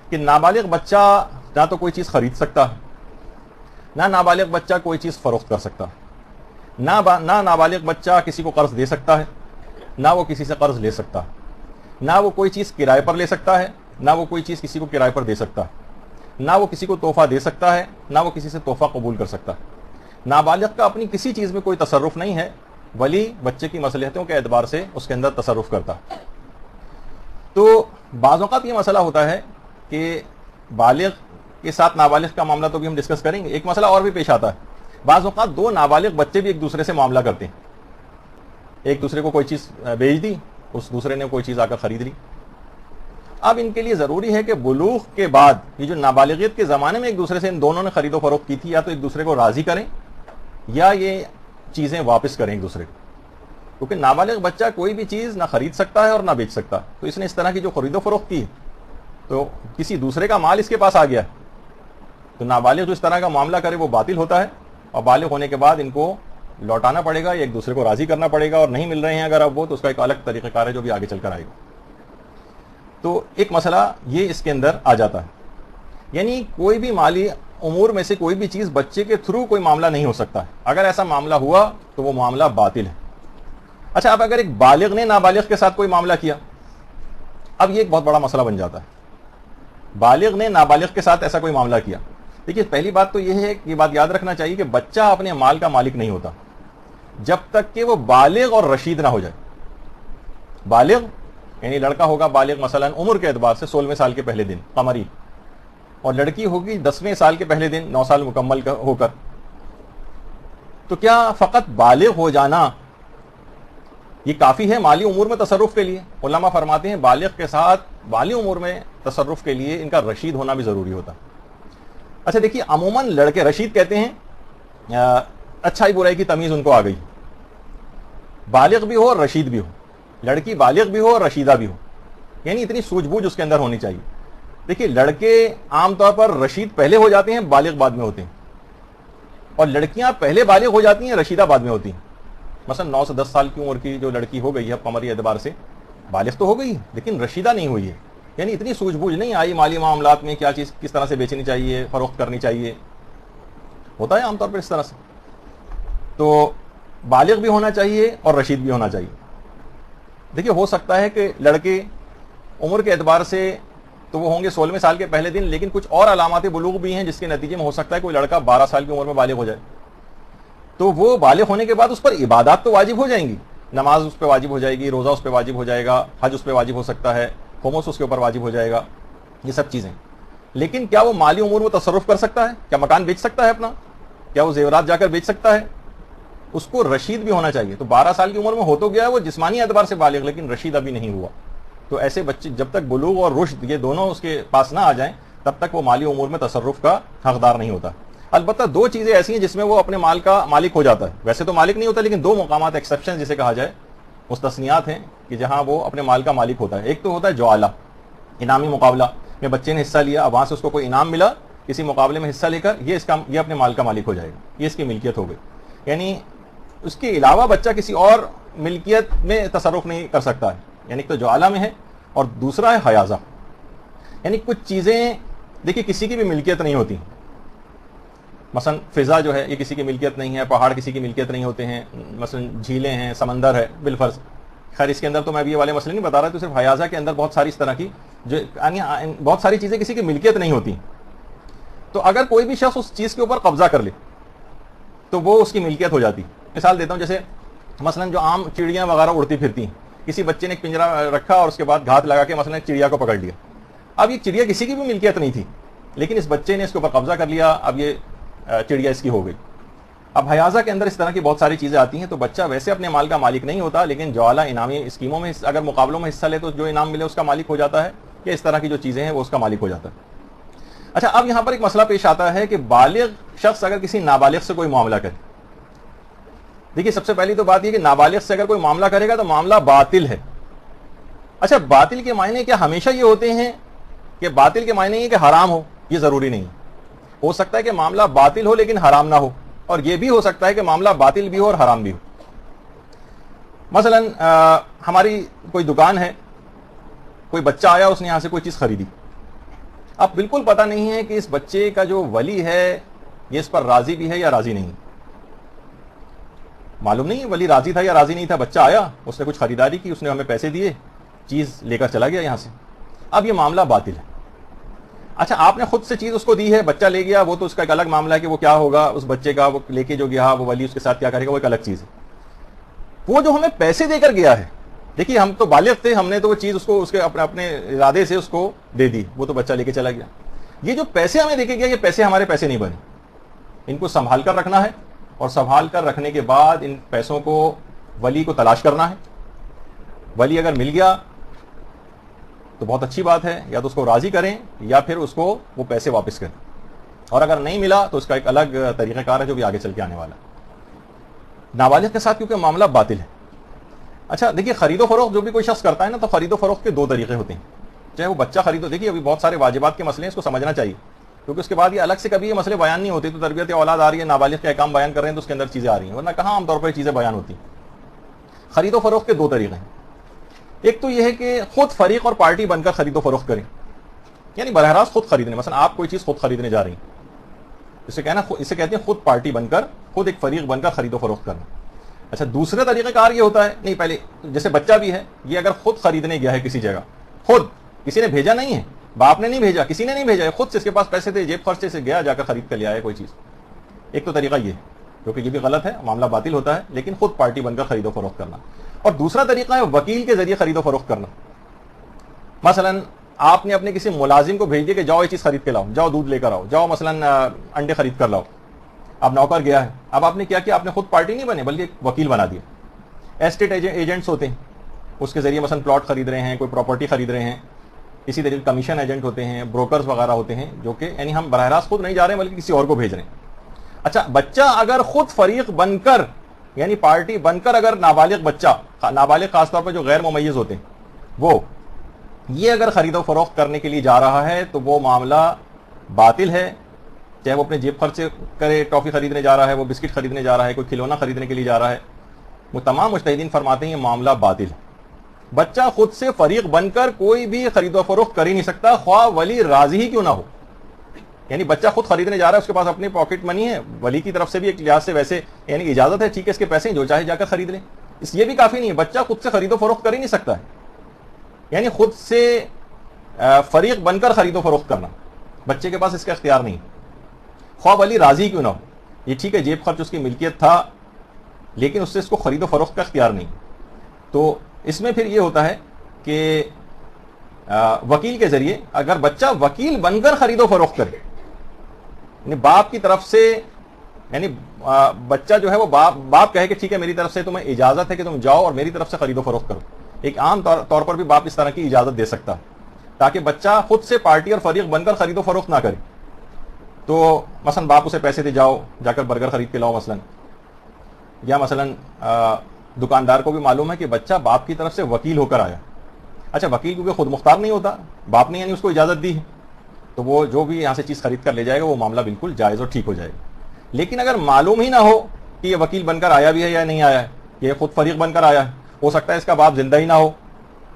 کہ نابالغ بچہ نہ تو کوئی چیز خرید سکتا ہے، نہ نابالغ بچہ کوئی چیز فروخت کر سکتا ہے، نہ نابالغ بچہ کسی کو قرض دے سکتا ہے، نہ وہ کسی سے قرض لے سکتا ہے، نہ وہ کوئی چیز کرائے پر لے سکتا ہے، نہ وہ کوئی چیز کسی کو کرائے پر دے سکتا ہے، نہ وہ کسی کو تحفہ دے سکتا ہے، نہ وہ کسی سے تحفہ قبول کر سکتا ہے۔ نابالغ کا اپنی کسی چیز میں کوئی تصرف نہیں ہے، ولی بچے کی مصلحتوں کے اعتبار سے اس کے اندر تصرف کرتا ہے۔ تو بعض اوقات یہ مسئلہ ہوتا ہے کہ بالغ کے ساتھ نابالغ کا معاملہ تو بھی ہم ڈسکس کریں گے، ایک مسئلہ اور بھی پیش آتا ہے، بعض اوقات دو نابالغ بچے بھی ایک دوسرے سے معاملہ کرتے ہیں، ایک دوسرے کو کوئی چیز بیچ دی، اس دوسرے نے کوئی چیز آ کر خرید لی۔ اب ان کے لیے ضروری ہے کہ بلوغ کے بعد یہ جو نابالغیت کے زمانے میں ایک دوسرے سے ان دونوں نے خرید و فروخت کی تھی، یا تو ایک دوسرے کو راضی کریں یا یہ چیزیں واپس کریں ایک دوسرے کو، کیونکہ نابالغ بچہ کوئی بھی چیز نہ خرید سکتا ہے اور نہ بیچ سکتا، تو اس نے اس طرح کی جو خرید و فروخت کی تو کسی دوسرے کا مال اس کے پاس آ گیا، تو نابالغ جو اس طرح کا معاملہ کرے وہ باطل ہوتا ہے، اور بالغ ہونے کے بعد ان کو لوٹانا پڑے گا یا ایک دوسرے کو راضی کرنا پڑے گا، اور نہیں مل رہے ہیں اگر اب وہ تو اس کا ایک الگ طریقہ کار ہے جو بھی آگے چل کر آئے گا۔ تو ایک مسئلہ یہ اس کے اندر آ جاتا ہے، یعنی کوئی بھی مالی امور میں سے کوئی بھی چیز بچے کے تھرو کوئی معاملہ نہیں ہو سکتا ہے، اگر ایسا معاملہ ہوا تو وہ معاملہ باطل ہے۔ اچھا، اب اگر ایک بالغ نے نابالغ کے ساتھ کوئی معاملہ کیا، اب یہ ایک بہت بڑا مسئلہ بن جاتا ہے۔ بالغ نے نابالغ کے ساتھ ایسا کوئی معاملہ کیا، دیکھیے پہلی بات تو یہ ہے کہ یہ بات یاد رکھنا چاہیے کہ بچہ اپنے مال کا مالک نہیں ہوتا جب تک کہ وہ بالغ اور رشید نہ ہو جائے۔ بالغ یعنی لڑکا ہوگا بالغ مثلا عمر کے اعتبار سے 16ویں سال کے پہلے دن قمری، اور لڑکی ہوگی 10ویں سال کے پہلے دن 9 سال مکمل ہو کر۔ تو کیا فقط بالغ ہو جانا یہ کافی ہے مالی امور میں تصرف کے لیے؟ علماء فرماتے ہیں بالغ کے ساتھ مالی امور میں تصرف کے لیے ان کا رشید ہونا بھی ضروری ہوتا۔ اچھا دیکھیے، عموماً لڑکے رشید کہتے ہیں اچھائی برائی کی تمیز ان کو آ گئی، بالغ بھی ہو اور رشید بھی ہو، لڑکی بالغ بھی ہو اور رشیدہ بھی ہو، یعنی اتنی سوجھ بوجھ اس کے اندر ہونی چاہیے۔ دیکھیے لڑکے عام طور پر رشید پہلے ہو جاتے ہیں، بالغ بعد میں ہوتے ہیں، اور لڑکیاں پہلے بالغ ہو جاتی ہیں، رشیدہ بعد میں ہوتی ہیں۔ مثلا 9 سے 10 سال کی عمر کی جو لڑکی ہو گئی ہے قمری اعتبار سے، بالغ تو ہو گئی لیکن رشیدہ نہیں ہوئی ہے، یعنی اتنی سوجھ بوجھ نہیں آئی مالی معاملات میں، کیا چیز کس طرح سے بیچنی چاہیے، فروخت کرنی چاہیے، ہوتا ہے عام طور پر اس طرح سے۔ تو بالغ بھی ہونا چاہیے اور رشید بھی ہونا چاہیے۔ دیکھیے ہو سکتا ہے کہ لڑکے عمر کے اعتبار سے تو وہ ہوں گے 16ویں سال کے پہلے دن، لیکن کچھ اور علامات بلوغ بھی ہیں جس کے نتیجے میں ہو سکتا ہے کوئی لڑکا 12 سال کی عمر میں بالغ ہو جائے، تو وہ بالغ ہونے کے بعد اس پر عبادات تو واجب ہو جائیں گی، نماز اس پہ واجب ہو جائے گی، روزہ اس پہ واجب ہو جائے گا، حج اس پہ واجب ہو سکتا ہے، خمس اس کے اوپر واجب ہو جائے گا، یہ سب چیزیں، لیکن کیا وہ مالی امور میں تصرف کر سکتا ہے؟ کیا مکان بیچ سکتا ہے اپنا؟ کیا وہ زیورات جا کر بیچ سکتا ہے؟ اس کو رشید بھی ہونا چاہیے۔ تو 12 سال کی عمر میں ہو تو گیا ہے وہ جسمانی اعتبار سے بالغ، لیکن رشید ابھی نہیں ہوا۔ تو ایسے بچے جب تک بلوغ اور رشد یہ دونوں اس کے پاس نہ آ جائیں تب تک وہ مالی امور میں تصرف کا حقدار نہیں ہوتا۔ البتہ 2 چیزیں ایسی ہیں جس میں وہ اپنے مال کا مالک ہو جاتا ہے، ویسے تو مالک نہیں ہوتا، لیکن 2 مقامات ایکسیپشن جسے کہا جائے، مستثنیات ہیں کہ جہاں وہ اپنے مال کا مالک ہوتا ہے۔ ایک تو ہوتا ہے جعالہ، انعامی مقابلہ میں بچے نے حصہ لیا، اب وہاں سے اس کو کوئی انعام ملا کسی مقابلے میں حصہ لے کر، یہ اپنے مال کا مالک ہو جائے گا، یہ اس کی ملکیت ہو گئی، یعنی اس کے علاوہ بچہ کسی اور ملکیت میں تصرف نہیں کر سکتا ہے، یعنی ایک تو جعالہ میں ہے، اور دوسرا ہے حیازہ، یعنی کچھ چیزیں دیکھیے کسی کی بھی ملکیت نہیں ہوتی، مثلا فضا جو ہے یہ کسی کی ملکیت نہیں ہے، پہاڑ کسی کی ملکیت نہیں ہوتے ہیں، مثلا جھیلیں ہیں، سمندر ہے بالفرض، خیر اس کے اندر تو میں ابھی یہ والے مسئلے نہیں بتا رہا، تو صرف حیازہ کے اندر بہت ساری اس طرح کی جو بہت ساری چیزیں کسی کی ملکیت نہیں ہوتی، تو اگر کوئی بھی شخص اس چیز کے اوپر قبضہ کر لے تو وہ اس کی ملکیت ہو جاتی۔ مثال دیتا ہوں، جیسے مثلا جو عام چڑیاں وغیرہ اڑتی پھرتی ہیں، کسی بچے نے ایک پنجرا رکھا اور اس کے بعد گھات لگا کے مثلا ایک چڑیا کو پکڑ لیا، اب یہ چڑیا کسی کی بھی ملکیت نہیں تھی، لیکن اس بچے نے اس کے اوپر قبضہ کر لیا، اب یہ چڑیا اس کی ہو گئی۔ اب حیازہ کے اندر اس طرح کی بہت ساری چیزیں آتی ہیں، تو بچہ ویسے اپنے مال کا مالک نہیں ہوتا، لیکن جعالہ انعامی اسکیموں میں اگر مقابلوں میں حصہ لے تو جو انعام ملے اس کا مالک ہو جاتا ہے، کہ اس طرح کی جو چیزیں ہیں وہ اس کا مالک ہو جاتا ہے۔ اچھا، اب یہاں پر ایک مسئلہ پیش آتا ہے کہ بالغ شخص اگر کسی نابالغ سے کوئی معاملہ کرے، دیکھیے سب سے پہلی تو بات یہ کہ نابالغ سے اگر کوئی معاملہ کرے گا تو معاملہ باطل ہے۔ اچھا، باطل کے معنی کیا ہمیشہ یہ ہوتے ہیں کہ باطل کے معنی یہ کہ حرام ہو؟ یہ ضروری نہیں، ہو سکتا ہے کہ معاملہ باطل ہو لیکن حرام نہ ہو، اور یہ بھی ہو سکتا ہے کہ معاملہ باطل بھی ہو اور حرام بھی ہو۔ مثلا ہماری کوئی دکان ہے، کوئی بچہ آیا، اس نے یہاں سے کوئی چیز خریدی، اب بالکل پتہ نہیں ہے کہ اس بچے کا جو ولی ہے یہ اس پر راضی بھی ہے یا راضی نہیں. معلوم نہیں ولی راضی تھا یا راضی نہیں تھا. بچہ آیا, اس نے کچھ خریداری کی, اس نے ہمیں پیسے دیے, چیز لے کر چلا گیا یہاں سے. اب یہ معاملہ باطل ہے. اچھا آپ نے خود سے چیز اس کو دی ہے, بچہ لے گیا, وہ تو اس کا ایک الگ معاملہ ہے کہ وہ کیا ہوگا اس بچے کا, وہ لے کے جو گیا وہ ولی اس کے ساتھ کیا کرے گا وہ ایک الگ چیز ہے. وہ جو ہمیں پیسے دے کر گیا ہے, دیکھیے ہم تو بالغ تھے, ہم نے تو وہ چیز اس کو اس کے اپنے ارادے سے اس کو دے دی, وہ تو بچہ لے کے چلا گیا. یہ جو پیسے ہمیں دے کے گیا یہ پیسے ہمارے پیسے نہیں بنے, ان کو سنبھال کر رکھنا ہے, اور سنبھال کر رکھنے کے بعد ان پیسوں کو ولی کو تلاش کرنا ہے. ولی اگر مل گیا تو بہت اچھی بات ہے, یا تو اس کو راضی کریں یا پھر اس کو وہ پیسے واپس کریں, اور اگر نہیں ملا تو اس کا ایک الگ طریقہ کار ہے جو بھی آگے چل کے آنے والا ہے. نابالغ کے ساتھ کیونکہ معاملہ باطل ہے. اچھا دیکھیے خرید و فروخت جو بھی کوئی شخص کرتا ہے نا, تو خرید و فروخت کے دو طریقے ہوتے ہیں. چاہے وہ بچہ خریدو, دیکھیے ابھی بہت سارے واجبات کے مسئلے ہیں, اس کو سمجھنا چاہیے, کیونکہ اس کے بعد یہ الگ سے کبھی یہ مسئلے بیان نہیں ہوتے. تو تربیت اولاد آ رہی ہے, نابالغ کے احکام بیان کر رہے ہیں تو اس کے اندر چیزیں آ رہی ہیں, ورنہ کہاں عام طور پر چیزیں بیان ہوتی ہیں. خرید و فروخت کے دو طریقے ہیں. ایک تو یہ ہے کہ خود فریق اور پارٹی بن کر خرید و فروخت کریں, یعنی براہ راست خود خریدنے. مثلا آپ کوئی چیز خود خریدنے جا رہی ہیں, اسے کہتے ہیں خود پارٹی بن کر, خود ایک فریق بن کر خرید و فروخت کرنا. اچھا دوسرا طریقہ کار یہ ہوتا ہے, نہیں پہلے جیسے بچہ بھی ہے, یہ اگر خود خریدنے گیا ہے کسی جگہ, خود کسی نے بھیجا نہیں ہے, باپ نے نہیں بھیجا, کسی نے نہیں بھیجا, خود سے اس کے پاس پیسے تھے, جیب خرچے سے گیا, جا کر خرید کر لے آیا کوئی چیز. ایک تو طریقہ یہ ہے, کیونکہ یہ بھی غلط ہے, معاملہ باطل ہوتا ہے, لیکن خود پارٹی بن کر خرید و فروخت کرنا. اور دوسرا طریقہ ہے وکیل کے ذریعے خرید و فروخت کرنا. مثلا آپ نے اپنے کسی ملازم کو بھیج دیا کہ جاؤ یہ چیز خرید کے لاؤ, جاؤ دودھ لے کر آؤ, جاؤ مثلا انڈے خرید کر لاؤ. اب نوکر گیا ہے, اب آپ نے کیا کیا, آپ نے خود پارٹی نہیں بنے بلکہ ایک وکیل بنا دیا. ایسٹیٹ ایجنٹس ہوتے ہیں, اس کے ذریعے مثلا پلاٹ خرید رہے ہیں, کوئی پراپرٹی خرید رہے ہیں. اسی طریقے کمیشن ایجنٹ ہوتے ہیں, بروکرز وغیرہ ہوتے ہیں, جو کہ یعنی ہم براہ راست خود نہیں جا رہے ہیں بلکہ کسی اور کو بھیج رہے ہیں. اچھا بچہ اگر خود فریق بن کر یعنی پارٹی بن کر, اگر نابالغ بچہ, نابالغ خاص طور پر جو غیر ممیز ہوتے ہیں وہ, یہ اگر خرید و فروخت کرنے کے لیے جا رہا ہے تو وہ معاملہ باطل ہے. چاہے وہ اپنے جیب خرچ کرے, ٹافی خریدنے جا رہا ہے, وہ بسکٹ خریدنے جا رہا ہے, کوئی کھلونا خریدنے کے لیے جا رہا ہے, وہ تمام مجتہدین فرماتے ہیں یہ معاملہ باطل ہے. بچہ خود سے فریق بن کر کوئی بھی خرید و فروخت کر ہی نہیں سکتا, خواہ ولی راضی ہی کیوں نہ ہو. یعنی بچہ خود خریدنے جا رہا ہے, اس کے پاس اپنی پاکٹ منی ہے, ولی کی طرف سے بھی ایک لحاظ سے ویسے یعنی اجازت ہے, ٹھیک ہے اس کے پیسے جو چاہے جا کر خرید لیں, اس یہ بھی کافی نہیں ہے. بچہ خود سے خرید و فروخت کر ہی نہیں سکتا ہے, یعنی خود سے فریق بن کر خرید و فروخت کرنا بچے کے پاس اس کا اختیار نہیں, خواہ ولی راضی کیوں نہ ہو. یہ ٹھیک ہے جیب خرچ اس کی ملکیت تھا, لیکن اس سے اس کو خرید و فروخت کا اختیار نہیں. تو اس میں پھر یہ ہوتا ہے کہ وکیل کے ذریعے اگر بچہ وکیل بن کر خرید و فروخت کرے, یعنی باپ کی طرف سے, یعنی بچہ جو ہے وہ باپ کہے کہ ٹھیک ہے میری طرف سے تمہیں اجازت ہے کہ تم جاؤ اور میری طرف سے خرید و فروخت کرو. ایک عام طور پر بھی باپ اس طرح کی اجازت دے سکتا ہے تاکہ بچہ خود سے پارٹی اور فریق بن کر خرید و فروخت نہ کرے. تو مثلا باپ اسے پیسے دے, جاؤ جا کر برگر خرید کے لاؤ مثلا, یا مثلا دکاندار کو بھی معلوم ہے کہ بچہ باپ کی طرف سے وکیل ہو کر آیا. اچھا وکیل کیونکہ خود مختار نہیں ہوتا, باپ نے یعنی اس کو اجازت دی ہے, تو وہ جو بھی یہاں سے چیز خرید کر لے جائے گا وہ معاملہ بالکل جائز اور ٹھیک ہو جائے گا. لیکن اگر معلوم ہی نہ ہو کہ یہ وکیل بن کر آیا بھی ہے یا نہیں آیا ہے, یہ خود فریق بن کر آیا ہے, ہو سکتا ہے اس کا باپ زندہ ہی نہ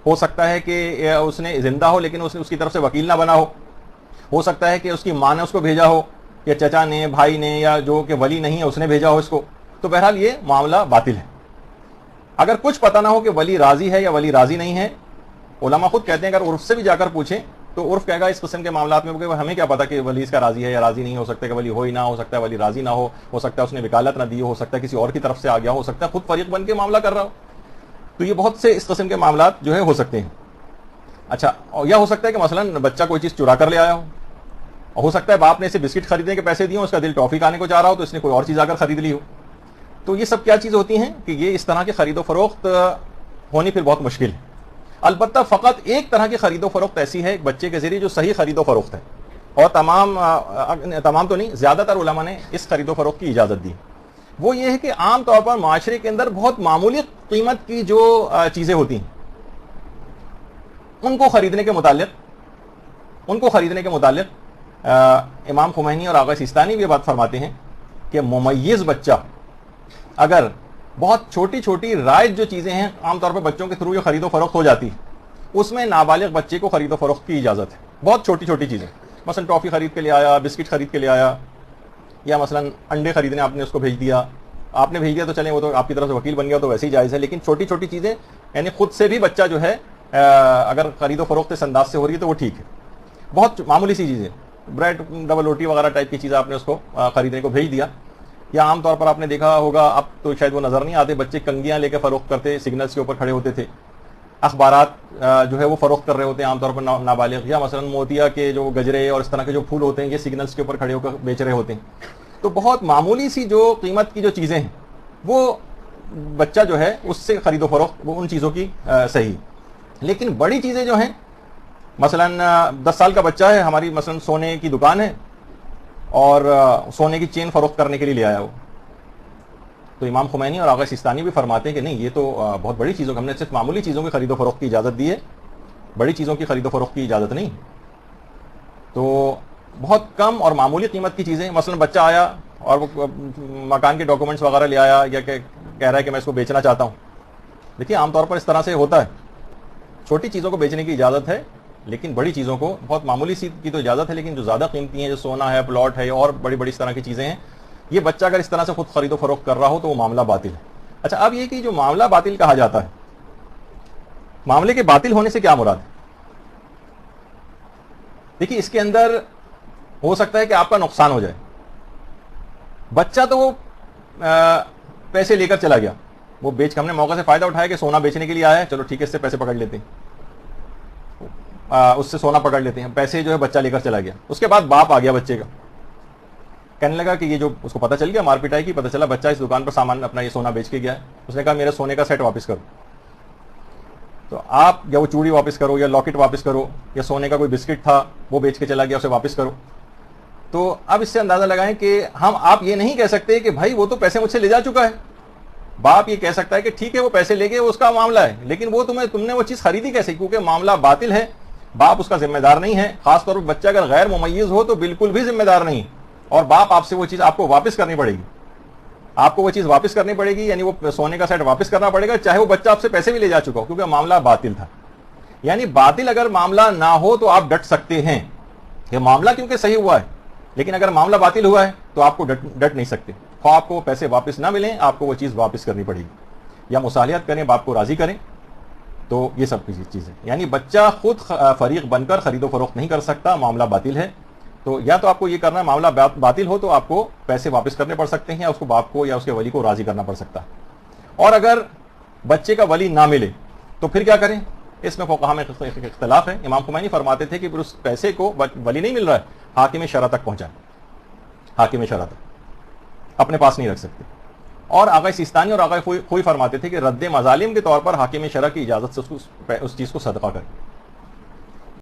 ہو سکتا ہے کہ اس نے زندہ ہو لیکن اس کی طرف سے وکیل نہ بنا ہو سکتا ہے کہ اس کی ماں نے اس کو بھیجا ہو, یا چچا نے, بھائی نے, یا جو کہ ولی نہیں ہے اس نے بھیجا ہو اس کو. تو بہرحال یہ معاملہ باطل ہے. اگر کچھ پتہ نہ ہو کہ ولی راضی ہے یا ولی راضی نہیں ہے, علماء خود کہتے ہیں اگر عرف سے بھی جا کر پوچھیں تو عرف کہے گا اس قسم کے معاملات میں کہ ہمیں کیا پتا کہ ولی اس کا راضی ہے یا راضی نہیں, ہو سکتا ہے کہ ولی ہو ہی نہ, ہو سکتا ہے ولی راضی نہ ہو سکتا ہے اس نے وکالت نہ دی, ہو سکتا ہے کسی اور کی طرف سے آ گیا, ہو سکتا ہے خود فریق بن کے معاملہ کر رہا ہو. تو یہ بہت سے اس قسم کے معاملات جو ہے ہو سکتے ہیں. اچھا یا ہو سکتا ہے کہ مثلا بچہ کوئی چیز چرا کر لے آیا ہو سکتا ہے باپ نے اسے بسکٹ خریدنے کے پیسے دیے, اس کا دل ٹافی کھانے کو چاہ رہا ہو تو اس نے کوئی اور چیز آ کر خرید لی ہو. تو یہ سب کیا چیز ہوتی ہیں کہ یہ اس طرح کی خرید و فروخت ہونی پھر بہت مشکل ہے. البتہ فقط ایک طرح کی خرید و فروخت ایسی ہے ایک بچے کے ذریعے جو صحیح خرید و فروخت ہے, اور تمام تو نہیں, زیادہ تر علماء نے اس خرید و فروخت کی اجازت دی. وہ یہ ہے کہ عام طور پر معاشرے کے اندر بہت معمولی قیمت کی جو چیزیں ہوتی ہیں ان کو خریدنے کے متعلق امام خمینی اور آغا سیستانی بھی یہ بات فرماتے ہیں کہ ممیز بچہ اگر بہت چھوٹی چھوٹی رائج جو چیزیں ہیں عام طور پر بچوں کے تھرو جو خرید و فروخت ہو جاتی ہے, اس میں نابالغ بچے کو خرید و فروخت کی اجازت ہے. بہت چھوٹی چھوٹی چیزیں مثلا ٹافی خرید کے لے آیا, بسکٹ خرید کے لے آیا, یا مثلا انڈے خریدنے آپ نے اس کو بھیج دیا. آپ نے بھیج دیا تو چلیں وہ تو آپ کی طرف سے وکیل بن گیا تو ویسے ہی جائز ہے, لیکن چھوٹی چھوٹی چیزیں یعنی خود سے بھی بچہ جو ہے اگر خرید و فروخت اس انداز سے ہو رہی ہے تو وہ ٹھیک ہے. بہت معمولی سی چیزیں, بریڈ ڈبل روٹی وغیرہ ٹائپ کی چیزیں آپ نے اس کو خریدنے کو بھیج دیا. یا عام طور پر آپ نے دیکھا ہوگا, اب تو شاید وہ نظر نہیں آتے, بچے کنگیاں لے کے فروخت کرتے, سگنلز کے اوپر کھڑے ہوتے تھے. اخبارات جو ہے وہ فروخت کر رہے ہوتے ہیں عام طور پر نابالغ, یا مثلا موتیا کے جو گجرے اور اس طرح کے جو پھول ہوتے ہیں یہ سگنلز کے اوپر کھڑے ہو کر بیچ رہے ہوتے ہیں. تو بہت معمولی سی جو قیمت کی جو چیزیں ہیں وہ بچہ جو ہے اس سے خرید و فروخت وہ ان چیزوں کی صحیح. لیکن بڑی چیزیں جو ہیں, مثلا 10 سال کا بچہ ہے, ہماری مثلا سونے کی دکان ہے اور سونے کی چین فروخت کرنے کے لیے لے آیا وہ, تو امام خمینی اور آغا سیستانی بھی فرماتے ہیں کہ نہیں, یہ تو بہت بڑی چیزوں ہم نے صرف معمولی چیزوں کی خرید و فروخت کی اجازت دی ہے, بڑی چیزوں کی خرید و فروخت کی اجازت نہیں. تو بہت کم اور معمولی قیمت کی چیزیں, مثلا بچہ آیا اور وہ مکان کے ڈاکومنٹس وغیرہ لے آیا, یا کہ کہہ رہا ہے کہ میں اس کو بیچنا چاہتا ہوں. دیکھیے عام طور پر اس طرح سے ہوتا ہے, چھوٹی چیزوں کو بیچنے کی اجازت ہے, لیکن بڑی چیزوں کو, بہت معمولی سی کی تو اجازت ہے, لیکن جو زیادہ قیمتی ہیں, جو سونا ہے, پلاٹ ہے اور بڑی بڑی اس طرح کی چیزیں ہیں, یہ بچہ اگر اس طرح سے خود خرید و فروخت کر رہا ہو تو وہ معاملہ باطل ہے. اچھا, اب یہ کہ جو معاملہ باطل کہا جاتا ہے, معاملے کے باطل ہونے سے کیا مراد ہے؟ دیکھیے اس کے اندر ہو سکتا ہے کہ آپ کا نقصان ہو جائے. بچہ تو وہ پیسے لے کر چلا گیا, وہ بیچ ہم نے موقع سے فائدہ اٹھایا کہ سونا بیچنے کے لیے آیا ہے, چلو ٹھیک ہے اس سے پیسے پکڑ لیتے ہیں, اس سے سونا پکڑ لیتے ہیں, پیسے جو ہے بچہ لے کر چلا گیا. اس کے بعد باپ آ گیا بچے کا, کہنے لگا کہ یہ جو اس کو پتہ چل گیا, مار پیٹائی کی, پتہ چلا بچہ اس دکان پر سامان اپنا یہ سونا بیچ کے گیا ہے. اس نے کہا میرے سونے کا سیٹ واپس کرو. تو آپ یا وہ چوڑی واپس کرو, یا لاکٹ واپس کرو, یا سونے کا کوئی بسکٹ تھا وہ بیچ کے چلا گیا اسے واپس کرو. تو اب اس سے اندازہ لگائیں کہ آپ یہ نہیں کہہ سکتے کہ بھائی وہ تو پیسے مجھ سے لے جا چکا ہے. باپ یہ کہہ سکتا ہے کہ ٹھیک ہے وہ پیسے لے گئے, وہ اس کا معاملہ ہے, لیکن وہ تم نے وہ چیز خریدی کیسے, کیونکہ معاملہ باطل ہے, باپ اس کا ذمہ دار نہیں ہے. خاص طور پر بچہ اگر غیر ممیز ہو تو بالکل بھی ذمہ دار نہیں, اور باپ آپ سے وہ چیز آپ کو واپس کرنی پڑے گی. آپ کو وہ چیز واپس کرنی پڑے گی, یعنی وہ سونے کا سیٹ واپس کرنا پڑے گا, چاہے وہ بچہ آپ سے پیسے بھی لے جا چکا ہو, کیونکہ معاملہ باطل تھا. یعنی باطل اگر معاملہ نہ ہو تو آپ ڈٹ سکتے ہیں کہ معاملہ کیونکہ صحیح ہوا ہے, لیکن اگر معاملہ باطل ہوا ہے تو آپ کو ڈٹ نہیں سکتے. خواہ آپ کو پیسے واپس نہ ملیں, آپ کو وہ چیز واپس کرنی پڑے گی, یا مصالحت کریں, باپ کو راضی کریں. تو یہ سب کی چیزیں, یعنی بچہ خود فریق بن کر خرید و فروخت نہیں کر سکتا, معاملہ باطل ہے. تو یا تو آپ کو یہ کرنا ہے, معاملہ باطل ہو تو آپ کو پیسے واپس کرنے پڑ سکتے ہیں, یا اس کو باپ کو یا اس کے ولی کو راضی کرنا پڑ سکتا ہے. اور اگر بچے کا ولی نہ ملے تو پھر کیا کریں, اس میں فقہاء میں اختلاف ہے. امام خمینی فرماتے تھے کہ پھر اس پیسے کو ولی نہیں مل رہا ہے, حاکم شرع تک پہنچائیں, حاکم شرع تک اپنے پاس نہیں رکھ سکتے. اور آغا سیستانی اور آغا خوئی فرماتے تھے کہ رد مظالم کے طور پر حاکم شرع کی اجازت سے اس چیز کو صدقہ کریں.